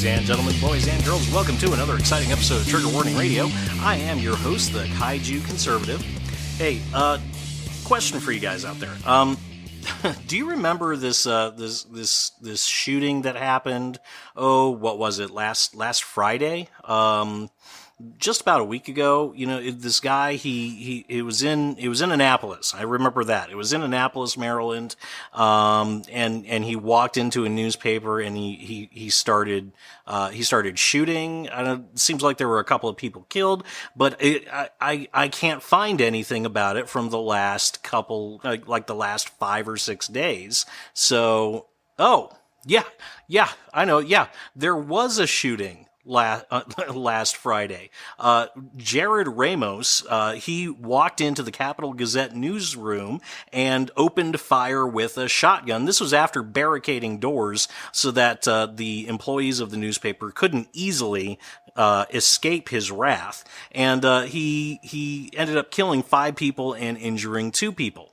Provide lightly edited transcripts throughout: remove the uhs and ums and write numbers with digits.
Ladies and gentlemen, boys and girls, welcome to another exciting episode of Trigger Warning Radio. I am your host, the Kaiju Conservative. Hey, question for you guys out there. Do you remember this shooting that happened? Oh, what was it? Last Friday? Just about a week ago, this guy, it was in Annapolis. I remember that. It was in Annapolis, Maryland. And he walked into a newspaper and he started shooting. It seems like there were a couple of people killed, but I can't find anything about it from the last couple, like the last 5 or 6 days. So, yeah, I know. Yeah, there was a shooting last Friday. Jared Ramos, he walked into the Capital Gazette newsroom and opened fire with a shotgun. This was after barricading doors so that the employees of the newspaper couldn't easily escape his wrath. And he ended up killing 5 people and injuring 2 people.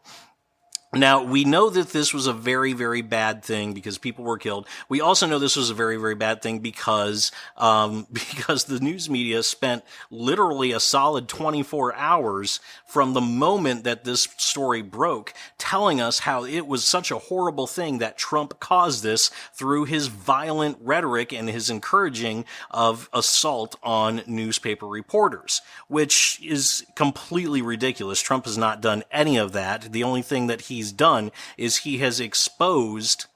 Now, we know that this was a very, very bad thing because people were killed. We also know this was a very, very bad thing because the news media spent literally a solid 24 hours from the moment that this story broke telling us how it was such a horrible thing that Trump caused this through his violent rhetoric and his encouraging of assault on newspaper reporters, which is completely ridiculous. Trump has not done any of that. The only thing that he's done is he has exposed,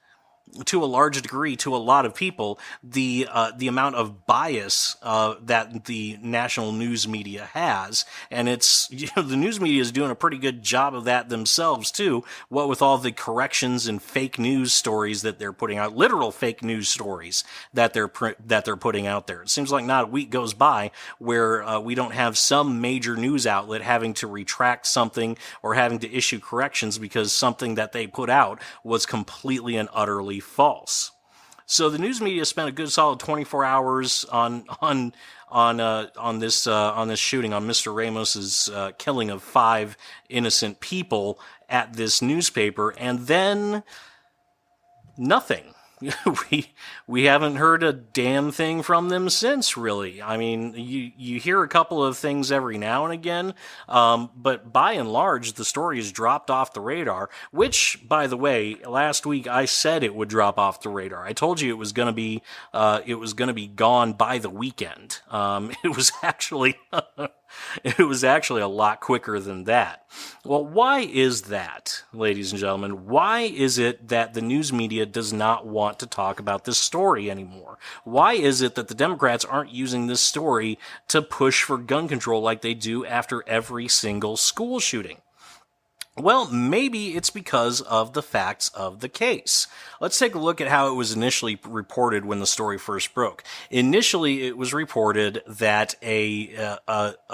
to a large degree, to a lot of people, the amount of bias that the national news media has, and it's the news media is doing a pretty good job of that themselves too. What with all the corrections and fake news stories that they're putting out, literal fake news stories that they're putting out there. It seems like not a week goes by where we don't have some major news outlet having to retract something or having to issue corrections because something that they put out was completely and utterly false. So the news media spent a good solid 24 hours on this shooting, on Mr. Ramos's killing of 5 innocent people at this newspaper, and then nothing. We haven't heard a damn thing from them since, really. I mean, you hear a couple of things every now and again, but by and large, the story has dropped off the radar, which, by the way, last week I said it would drop off the radar. I told you it was going to be gone by the weekend. It was actually a lot quicker than that. Well, why is that, ladies and gentlemen? Why is it that the news media does not want to talk about this story anymore? Why is it that the Democrats aren't using this story to push for gun control like they do after every single school shooting? Well, maybe it's because of the facts of the case. Let's take a look at how it was initially reported when the story first broke. Initially, it was reported that a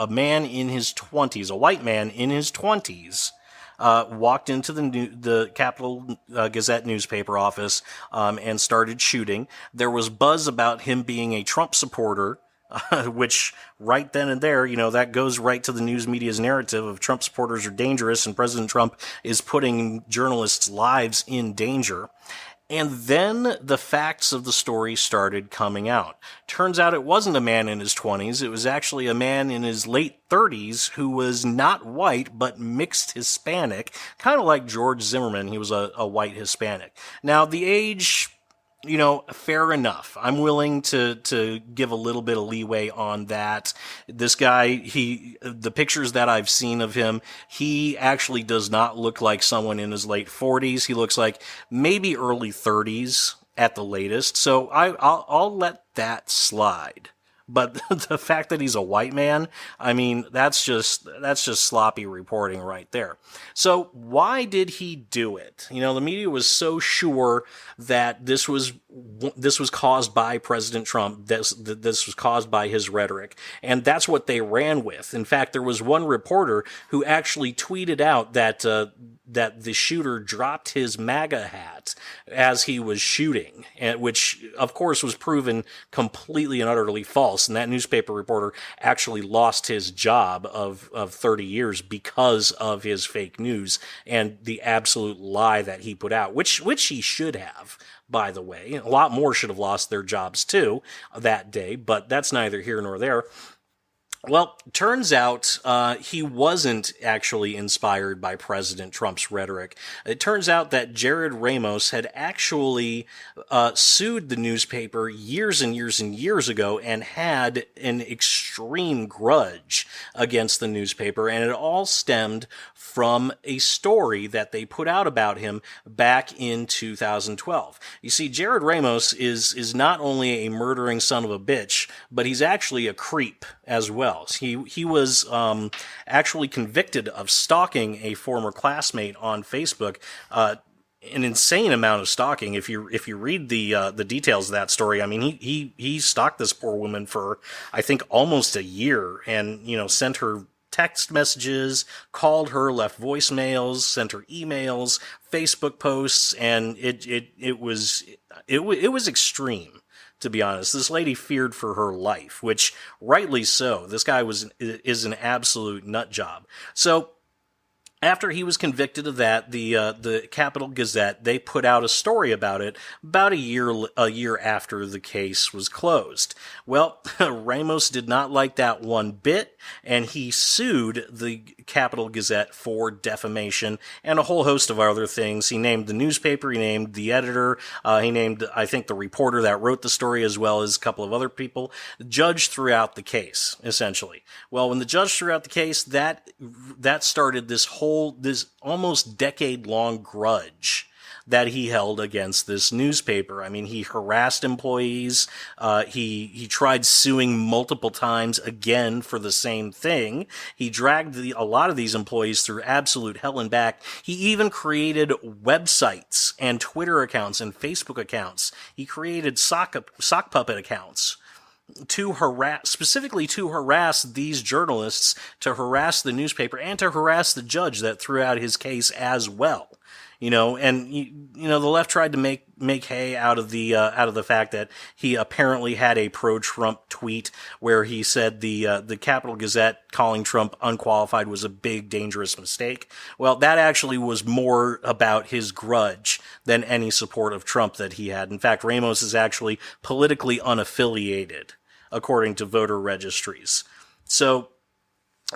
man in his 20s, a white man in his 20s, walked into the Capital Gazette newspaper office and started shooting. There was buzz about him being a Trump supporter, which right then and there, that goes right to the news media's narrative of Trump supporters are dangerous and President Trump is putting journalists' lives in danger. And then the facts of the story started coming out. Turns out it wasn't a man in his 20s. It was actually a man in his late 30s who was not white, but mixed Hispanic, kind of like George Zimmerman. He was a white Hispanic. Now, the age, fair enough. I'm willing to give a little bit of leeway on that. This guy, the pictures that I've seen of him, he actually does not look like someone in his late 40s. He looks like maybe early 30s at the latest. So I'll let that slide. But the fact that he's a white man, I mean, that's just sloppy reporting right there. So why did he do it? The media was so sure that this was caused by President Trump. This was caused by his rhetoric, and that's what they ran with. In fact, there was one reporter who actually tweeted out that the shooter dropped his MAGA hat as he was shooting, which of course was proven completely and utterly false. false. And that newspaper reporter actually lost his job of 30 years because of his fake news and the absolute lie that he put out, which he should have, by the way. A lot more should have lost their jobs too that day, but that's neither here nor there. Well, turns out he wasn't actually inspired by President Trump's rhetoric. It turns out that Jared Ramos had actually sued the newspaper years and years and years ago and had an extreme grudge against the newspaper, and it all stemmed from a story that they put out about him back in 2012. You see, Jared Ramos is not only a murdering son of a bitch, but he's actually a creep as well. He was actually convicted of stalking a former classmate on Facebook. An insane amount of stalking. If you read the details of that story, I mean, he stalked this poor woman for, I think, almost a year, and sent her text messages, called her, left voicemails, sent her emails, Facebook posts, and it was extreme, to be honest. This lady feared for her life, which rightly so. This guy is an absolute nut job. So after he was convicted of that, the Capital Gazette, they put out a story about it about a year after the case was closed. Well, Ramos did not like that one bit, and he sued the Capital Gazette for defamation and a whole host of other things. He named the newspaper, he named the editor, he named, I think, the reporter that wrote the story, as well as a couple of other people. The judge threw out the case, essentially. Well, when the judge threw out the case, that started this almost decade-long grudge that he held against this newspaper. I mean, he harassed employees. He tried suing multiple times again for the same thing. He dragged a lot of these employees through absolute hell and back. He even created websites and Twitter accounts and Facebook accounts. He created sock puppet accounts specifically to harass these journalists, to harass the newspaper, and to harass the judge that threw out his case as well. And the left tried to make hay out of the fact that he apparently had a pro-Trump tweet where he said the Capital Gazette calling Trump unqualified was a big, dangerous mistake. Well, that actually was more about his grudge than any support of Trump that he had. In fact, Ramos is actually politically unaffiliated, according to voter registries. So,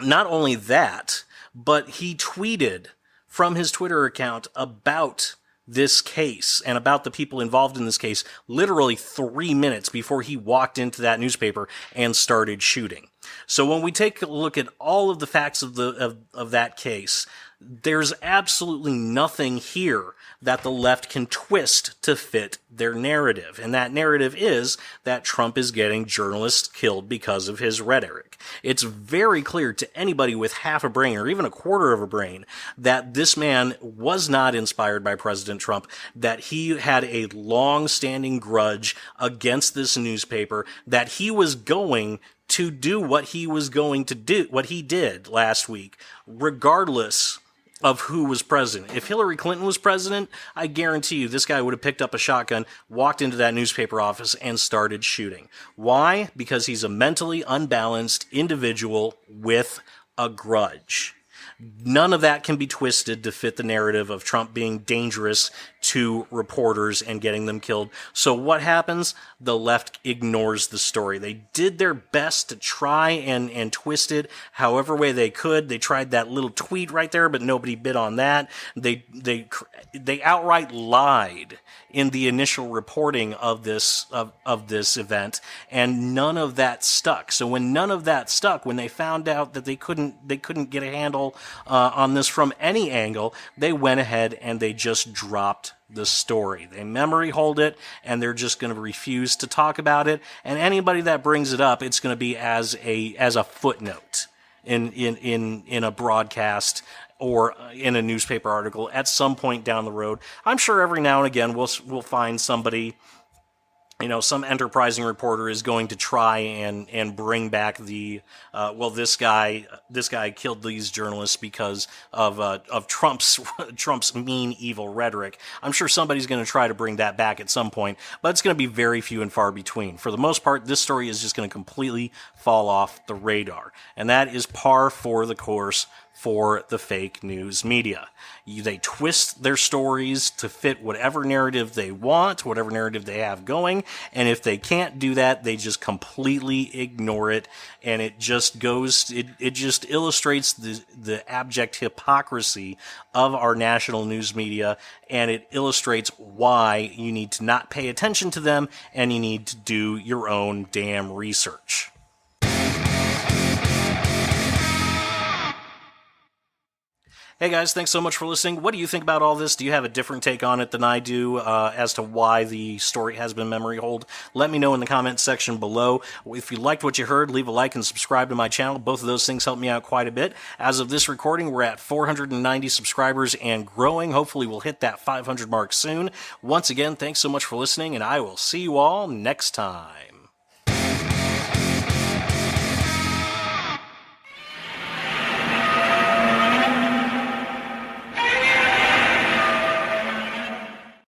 not only that, but he tweeted from his Twitter account about this case and about the people involved in this case literally 3 minutes before he walked into that newspaper and started shooting. So when we take a look at all of the facts of that case, there's absolutely nothing here that the left can twist to fit their narrative. And that narrative is that Trump is getting journalists killed because of his rhetoric. It's very clear to anybody with half a brain or even a quarter of a brain that this man was not inspired by President Trump, that he had a long-standing grudge against this newspaper, that he was going to do what he was going to do, what he did last week, regardless of who was president. If Hillary Clinton was president, I guarantee you this guy would have picked up a shotgun, walked into that newspaper office, and started shooting. Why? Because he's a mentally unbalanced individual with a grudge. None of that can be twisted to fit the narrative of Trump being dangerous to reporters and getting them killed. So what happens? The left ignores the story. They did their best to try and twist it however way they could. They tried that little tweet right there, but nobody bid on that. They outright lied in the initial reporting of this event, and none of that stuck. So when none of that stuck, when they found out that they couldn't get a handle on this from any angle, they went ahead and they just dropped the story. They memory hold it, and they're just going to refuse to talk about it. And anybody that brings it up, it's going to be as a footnote in a broadcast or in a newspaper article at some point down the road. I'm sure every now and again we'll find somebody some enterprising reporter is going to try and bring back the this guy killed these journalists because of Trump's mean, evil rhetoric. I'm sure somebody's going to try to bring that back at some point, but it's going to be very few and far between. For the most part, this story is just going to completely fall off the radar, and that is par for the course for the fake news media. They twist their stories to fit whatever narrative they want, whatever narrative they have going, and if they can't do that, they just completely ignore it, and it just illustrates the abject hypocrisy of our national news media, and it illustrates why you need to not pay attention to them, and you need to do your own damn research. Hey guys, thanks so much for listening. What do you think about all this? Do you have a different take on it than I do as to why the story has been memory holed? Let me know in the comments section below. If you liked what you heard, leave a like and subscribe to my channel. Both of those things help me out quite a bit. As of this recording, we're at 490 subscribers and growing. Hopefully we'll hit that 500 mark soon. Once again, thanks so much for listening, and I will see you all next time.